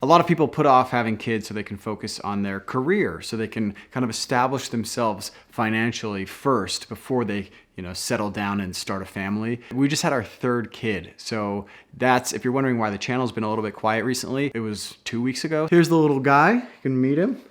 A lot of people put off having kids so they can focus on their career, so they can kind of establish themselves financially first before they, settle down and start a family. We just had our third kid. So that's, if you're wondering why the channel's been a little bit quiet recently, it was 2 weeks ago. Here's the little guy. You can meet him.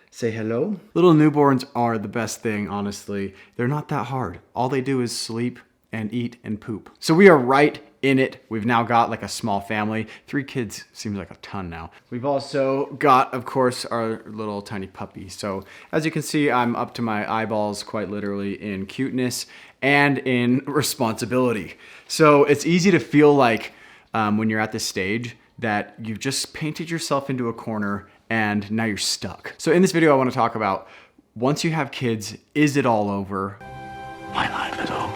Say hello. Little newborns are the best thing, honestly. They're not that hard. All they do is sleep and eat and poop. So we are right in it. We've now got like a small family. 3 kids seems like a ton now. We've also got, of course, our little tiny puppy. So as you can see, I'm up to my eyeballs quite literally in cuteness and in responsibility. So it's easy to feel like when you're at this stage that you've just painted yourself into a corner and now you're stuck. So in this video, I want to talk about, once you have kids, is it all over? My life is over.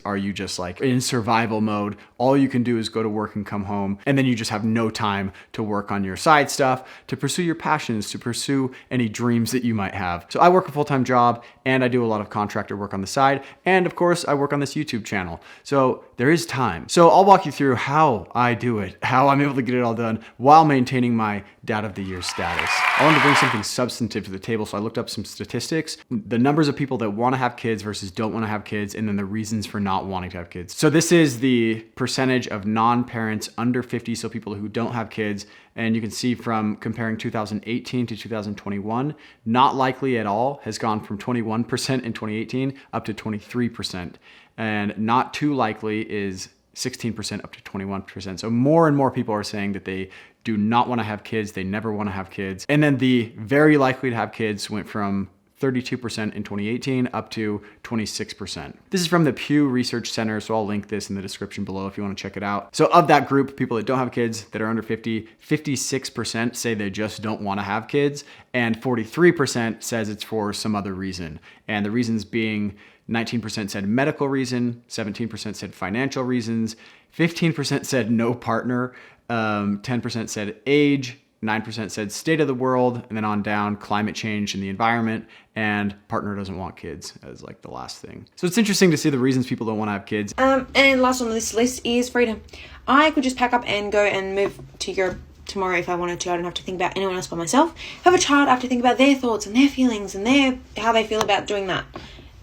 Are you just like in survival mode? All you can do is go to work and come home, and then you just have no time to work on your side stuff, to pursue your passions, to pursue any dreams that you might have. So I work a full-time job and I do a lot of contractor work on the side. And of course, I work on this YouTube channel. So there is time. So I'll walk you through how I do it, how I'm able to get it all done while maintaining my Dad of the Year status. I wanted to bring something substantive to the table, so I looked up some statistics, the numbers of people that want to have kids versus don't want to have kids, and then the reasons for not wanting to have kids. So this is the percentage of non-parents under 50, so people who don't have kids, and you can see from comparing 2018 to 2021, not likely at all has gone from 21% in 2018 up to 23%, and not too likely is 16% up to 21%. So more and more people are saying that they do not want to have kids, they never want to have kids. And then the very likely to have kids went from 32% in 2018 up to 26%. This is from the Pew Research Center, so I'll link this in the description below if you want to check it out. So of that group, people that don't have kids that are under 50, 56% say they just don't want to have kids, and 43% says it's for some other reason. And the reasons being 19% said medical reason, 17% said financial reasons, 15% said no partner, 10% said age, 9% said state of the world, and then on down, climate change and the environment, and partner doesn't want kids as like the last thing. So it's interesting to see the reasons people don't want to have kids. And last on this list is freedom. I could just pack up and go and move to Europe tomorrow if I wanted to. I don't have to think about anyone else but myself. If I have a child, I have to think about their thoughts and their feelings and how they feel about doing that.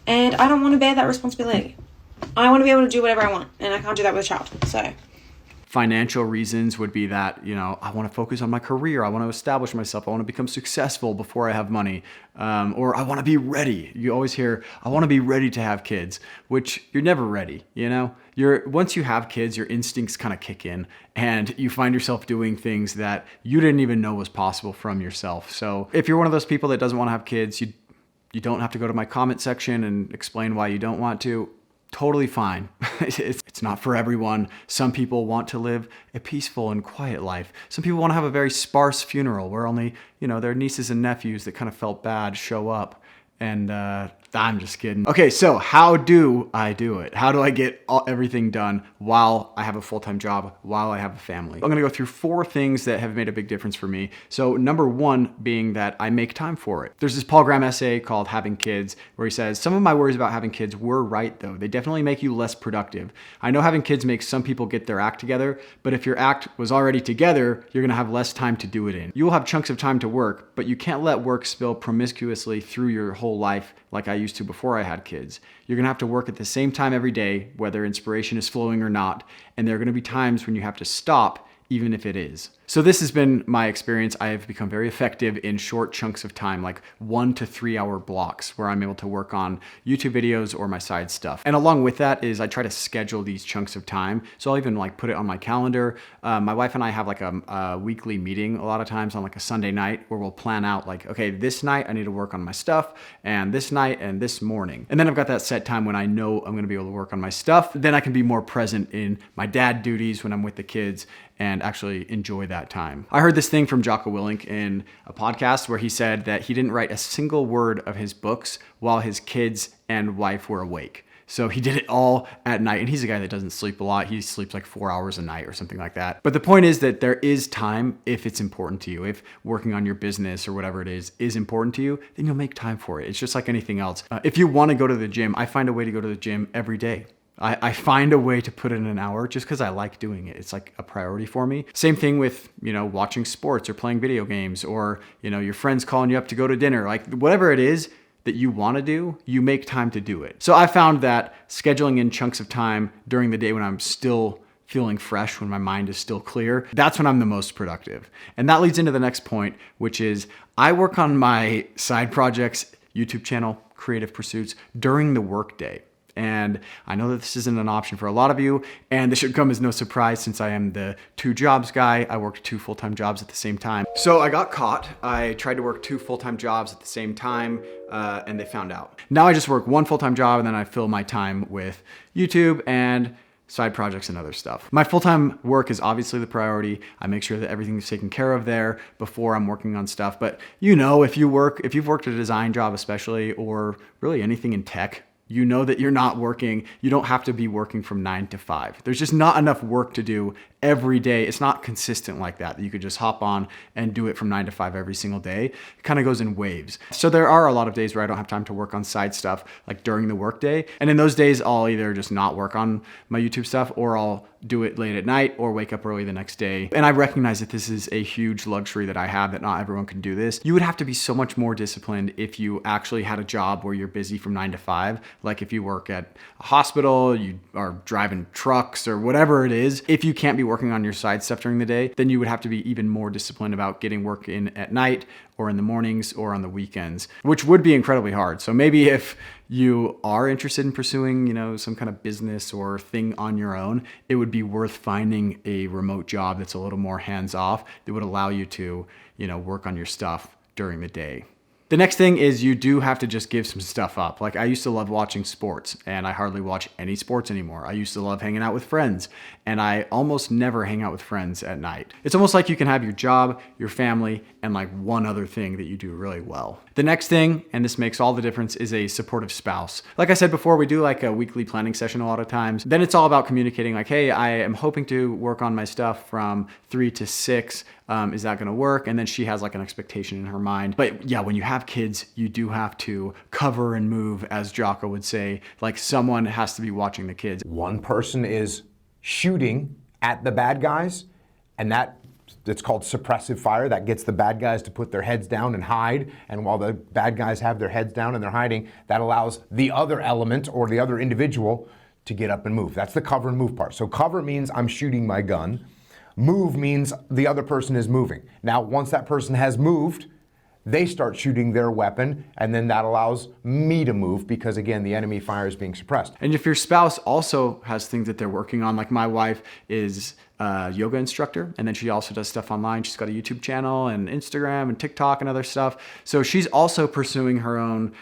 And I don't want to bear that responsibility. I want to be able to do whatever I want, and I can't do that with a child, so. Financial reasons would be that, I want to focus on my career. I want to establish myself. I want to become successful before I have money. Or I want to be ready. You always hear, I want to be ready to have kids, which you're never ready. Once you have kids, your instincts kind of kick in and you find yourself doing things that you didn't even know was possible from yourself. So if you're one of those people that doesn't want to have kids, you don't have to go to my comment section and explain why you don't want to. Totally fine. It's not for everyone. Some people want to live a peaceful and quiet life. Some people want to have a very sparse funeral where only, their nieces and nephews that kind of felt bad show up. And I'm just kidding. Okay, so how do I do it? How do I get everything done while I have a full-time job, while I have a family? I'm gonna go through 4 things that have made a big difference for me. So number 1 being that I make time for it. There's this Paul Graham essay called Having Kids where he says, some of my worries about having kids were right though. They definitely make you less productive. I know having kids makes some people get their act together, but if your act was already together, you're gonna have less time to do it in. You will have chunks of time to work, but you can't let work spill promiscuously through your whole life like I used to before I had kids. You're gonna have to work at the same time every day, whether inspiration is flowing or not, and there are gonna be times when you have to stop, even if it is. So this has been my experience. I have become very effective in short chunks of time, like 1 to 3 hour blocks where I'm able to work on YouTube videos or my side stuff. And along with that is I try to schedule these chunks of time. So I'll even like put it on my calendar. My wife and I have like a weekly meeting a lot of times on like a Sunday night where we'll plan out like, okay, this night I need to work on my stuff, and this night and this morning. And then I've got that set time when I know I'm gonna be able to work on my stuff. Then I can be more present in my dad duties when I'm with the kids and actually enjoy that time. I heard this thing from Jocko Willink in a podcast where he said that he didn't write a single word of his books while his kids and wife were awake. So he did it all at night, and he's a guy that doesn't sleep a lot. He sleeps like 4 hours a night or something like that. But the point is that there is time if it's important to you. If working on your business or whatever it is important to you, then you'll make time for it. It's just like anything else. If you want to go to the gym, I find a way to go to the gym every day. I find a way to put in an hour just because I like doing it. It's like a priority for me. Same thing with, watching sports or playing video games, or, your friends calling you up to go to dinner. Like whatever it is that you want to do, you make time to do it. So I found that scheduling in chunks of time during the day when I'm still feeling fresh, when my mind is still clear, that's when I'm the most productive. And that leads into the next point, which is I work on my side projects, YouTube channel, creative pursuits during the workday. And I know that this isn't an option for a lot of you, and this should come as no surprise since I am the 2 jobs guy. I worked 2 full-time jobs at the same time. So I got caught. I tried to work 2 full-time jobs at the same time, and they found out. Now I just work 1 full-time job, and then I fill my time with YouTube and side projects and other stuff. My full-time work is obviously the priority. I make sure that everything's taken care of there before I'm working on stuff. But if you've worked a design job especially, or really anything in tech, you know that you're not working. You don't have to be working from 9 to 5. There's just not enough work to do every day. It's not consistent like that you could just hop on and do it from 9 to 5 every single day. It kind of goes in waves. So there are a lot of days where I don't have time to work on side stuff like during the workday. And in those days, I'll either just not work on my YouTube stuff, or I'll do it late at night or wake up early the next day. And I recognize that this is a huge luxury that I have, that not everyone can do this. You would have to be so much more disciplined if you actually had a job where you're busy from 9 to 5. Like if you work at a hospital, you are driving trucks or whatever it is. If you can't be working on your side stuff during the day, then you would have to be even more disciplined about getting work in at night or in the mornings or on the weekends, which would be incredibly hard. So maybe if you are interested in pursuing, some kind of business or thing on your own, it would be worth finding a remote job that's a little more hands-off that would allow you to, work on your stuff during the day. The next thing is you do have to just give some stuff up. Like I used to love watching sports, and I hardly watch any sports anymore. I used to love hanging out with friends, and I almost never hang out with friends at night. It's almost like you can have your job, your family, and like one other thing that you do really well. The next thing, and this makes all the difference, is a supportive spouse. Like I said before, we do like a weekly planning session a lot of times. Then it's all about communicating like, hey, I am hoping to work on my stuff from 3 to 6. Is that going to work? And then she has like an expectation in her mind. But yeah, when you have kids, you do have to cover and move, as Jocko would say. Like someone has to be watching the kids. One person is shooting at the bad guys, and it's called suppressive fire. That gets the bad guys to put their heads down and hide. And while the bad guys have their heads down and they're hiding, that allows the other element or the other individual to get up and move. That's the cover and move part. So cover means I'm shooting my gun. Move means the other person is moving. Now, once that person has moved, they start shooting their weapon, and then that allows me to move because, again, the enemy fire is being suppressed. And if your spouse also has things that they're working on, like my wife is a yoga instructor, and then she also does stuff online. She's got a YouTube channel and Instagram and TikTok and other stuff. So she's also pursuing her own,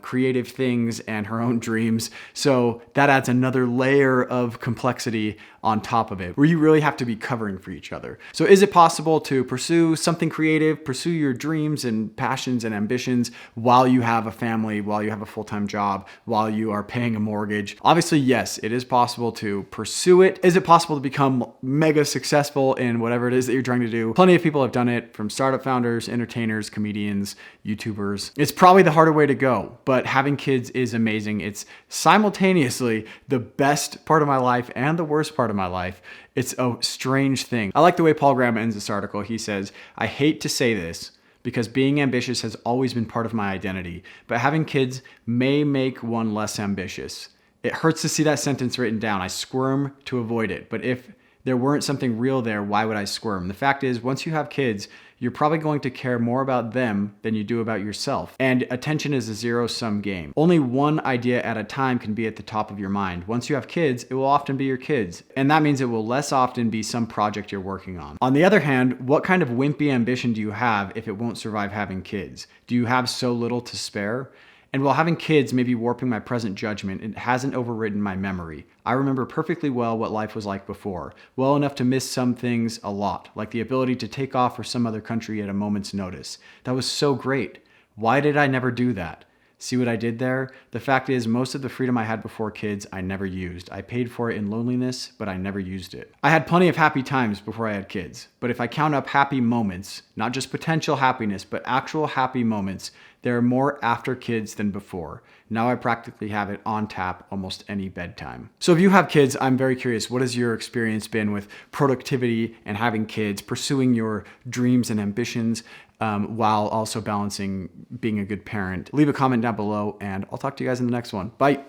creative things and her own dreams. So that adds another layer of complexity on top of it, where you really have to be covering for each other. So is it possible to pursue something creative, pursue your dreams and passions and ambitions while you have a family, while you have a full-time job, while you are paying a mortgage? Obviously, yes, it is possible to pursue it. Is it possible to become mega successful in whatever it is that you're trying to do? Plenty of people have done it, from startup founders, entertainers, comedians, YouTubers. It's probably the harder way to go, but having kids is amazing. It's simultaneously the best part of my life and the worst part of my life. It's a strange thing. I like the way Paul Graham ends this article. He says, "I hate to say this because being ambitious has always been part of my identity, but having kids may make one less ambitious. It hurts to see that sentence written down. I squirm to avoid it, but if there weren't something real there, why would I squirm? The fact is, once you have kids, you're probably going to care more about them than you do about yourself. And attention is a zero-sum game. Only one idea at a time can be at the top of your mind. Once you have kids, it will often be your kids. And that means it will less often be some project you're working on. On the other hand, what kind of wimpy ambition do you have if it won't survive having kids? Do you have so little to spare? And while having kids may be warping my present judgment, it hasn't overridden my memory. I remember perfectly well what life was like before, well enough to miss some things a lot, like the ability to take off for some other country at a moment's notice. That was so great. Why did I never do that? See what I did there? The fact is, most of the freedom I had before kids, I never used. I paid for it in loneliness, but I never used it. I had plenty of happy times before I had kids, but if I count up happy moments, not just potential happiness, but actual happy moments, There are more after kids than before. Now I practically have it on tap almost any bedtime. So if you have kids, I'm very curious, what has your experience been with productivity and having kids, pursuing your dreams and ambitions, while also balancing being a good parent? Leave a comment down below, and I'll talk to you guys in the next one. Bye.